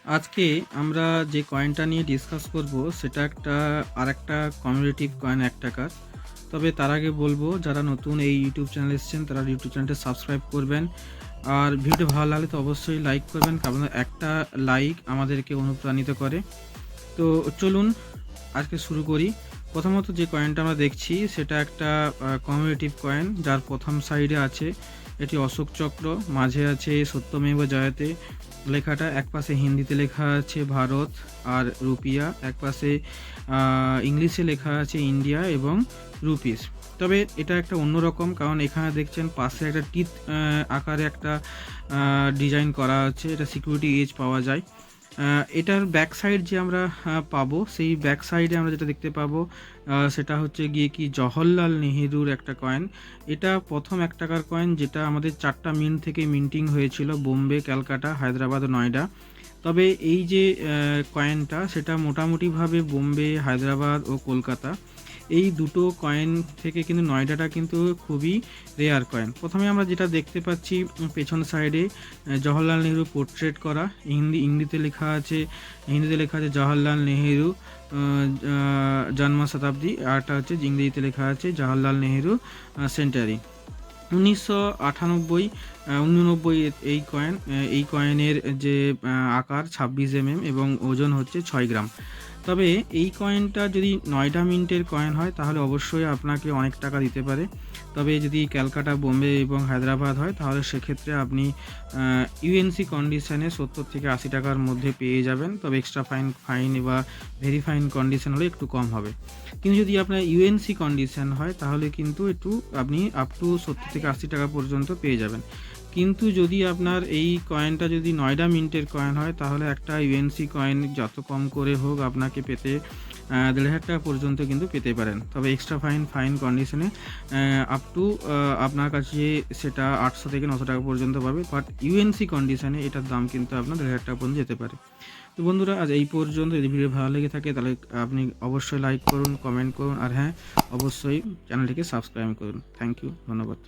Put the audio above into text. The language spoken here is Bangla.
আজকে আমরা যে কয়েনটা নিয়ে ডিসকাস করব সেটা আরেকটা কমিউনিটিভ কয়েন ১ টাকার। তবে তার আগে বলবো যারা নতুন এই ইউটিউব চ্যানেলে এসেছেন তারা ইউটিউব চ্যানেলটা সাবস্ক্রাইব করবেন। আর ভিডিওটা ভালো লাগলে তো অবশ্যই লাইক করবেন, কারণ একটা লাইক আমাদেরকে অনুপ্রাণিত করে। তো চলুন আজকে শুরু করি। প্রথমত যে কয়েনটা আমরা দেখছি সেটা একটা কমিউনিটিভ কয়েন, যার প্রথম সাইডে আছে এটি অশোক চক্র, মাঝে আছে সত্যমেব জয়তে লেখাটা, একপাশে হিন্দিতে লেখা আছে ভারত আর রুপিয়া, একপাশে ইংলিশে লেখা আছে ইন্ডিয়া এবং রুপিস। তবে এটা একটা অন্যরকম, কারণ এখানে দেখছেন পাশে একটা টিথ আকারে একটা ডিজাইন করা আছে, এটা সিকিউরিটি এজ পাওয়া যায়। এটার ব্যাক সাইড যে আমরা পাবো, সেই ব্যাক সাইডে আমরা যেটা দেখতে পাবো সেটা হচ্ছে গিয়ে কি জওহরলাল নেহেরুর একটা কয়েন। এটা প্রথম ১ টাকার কয়েন, যেটা আমাদের ৪টা মিন্ট থেকে মিন্টিং হয়েছিল, বোম্বে, ক্যালকাটা, হায়দ্রাবাদ ও নয়ডা। তবে এই যে কয়েনটা সেটা মোটামুটিভাবে বোম্বে, হায়দ্রাবাদ ও কলকাতা এই দুটো কয়েন থেকে কিন্তু নয়ডাটা কিন্তু খুবই রেয়ার কয়েন। প্রথমে আমরা যেটা দেখতে পাচ্ছি পেছন সাইডে জওহরলাল নেহেরু পোর্ট্রেট করা, হিন্দিতে লেখা আছে জওহরলাল নেহেরু জন্ম শতাব্দী, আরটা হচ্ছে ইংরেজিতে লেখা আছে জওহরলাল নেহেরু সেন্টারি। 1998 89 এই কয়েনের যে আকার 26 এবং ওজন হচ্ছে 6 গ্রাম। তবে এই কয়েনটা যদি নয়ডা মিন্টের কয়েন হয় তাহলে অবশ্যই আপনাকে অনেক টাকা দিতে পারে। তবে যদি ক্যালকাটা, বোম্বে এবং হায়দ্রাবাদ হয় তাহলে সেক্ষেত্রে আপনি ইউএনসি কন্ডিশনে 70 থেকে 80 টাকার মধ্যে পেয়ে যাবেন। তবে এক্সট্রা ফাইন বা ভেরি ফাইন কন্ডিশন হলে একটু কম হবে। কিন্তু যদি আপনার ইউএনসি কন্ডিশন হয় তাহলে কিন্তু আপনি আপ টু 70 থেকে 80 টাকা পর্যন্ত পেয়ে যাবেন। কিন্তু যদি আপনার এই কয়েনটা যদি নয়ডা মিন্টের কয়েন হয় তাহলে একটা ইউএনসি কয়েন যত কম করে হোক আপনাকে পেতে ১,৫০০ টাকা পর্যন্ত কিন্তু পেতে পারেন। তবে এক্সট্রা ফাইন কন্ডিশনে আপ টু আপনার কাছে সেটা ৮০০ থেকে ৯০০ টাকা পর্যন্ত পাবে। বাট ইউএনসি কন্ডিশনে এটার দাম কিন্তু আপনার ১,৫০০ টাকা পর্যন্ত যেতে পারে। তো বন্ধুরা, আজ এই পর্যন্ত। যদি ভিডিও ভালো লেগে থাকে তাহলে আপনি অবশ্যই লাইক করুন, কমেন্ট করুন, আর হ্যাঁ, অবশ্যই চ্যানেলটিকে সাবস্ক্রাইব করুন। থ্যাংক ইউ, ধন্যবাদ।